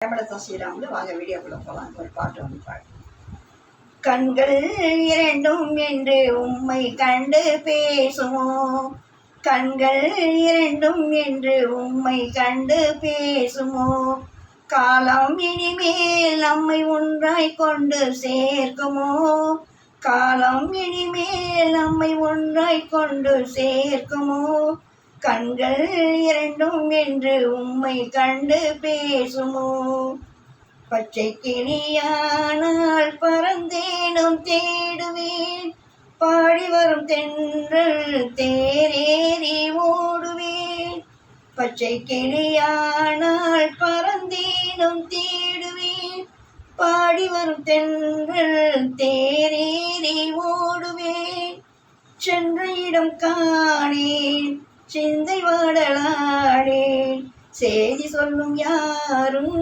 தமிழத்தான் ஸ்ரீராம் வாங்க வீடியோக்குள்ள போகலாம். ஒரு பாட்டு வந்து பாடு. கண்கள் இரண்டும் என்று உம்மை கண்டு பேசுமோ, கண்கள் இரண்டும் என்று உம்மை கண்டு பேசுமோ, காலம் இனிமேல் நம்மை ஒன்றாய் கொண்டு சேர்க்குமோ, காலம் இனிமேல் நம்மை ஒன்றாய் கொண்டு சேர்க்குமோ, கண்கள் இரண்டும் என்று உம்மை கண்டு பேசுமோ. பச்சை கிளியானால் பறந்தேனும் தேடுவேன், பாடி வரும் தென்றல் தேரேறி ஓடுவேன். பச்சை கிளியானால் பறந்தேனும் தேடுவேன், பாடி வரும் தென்றல் தேரேறி ஓடுவேன். சென்ற இடம் காணேன், சிந்தை வாடலாடேன், செய்தி சொல்லும் யாரும்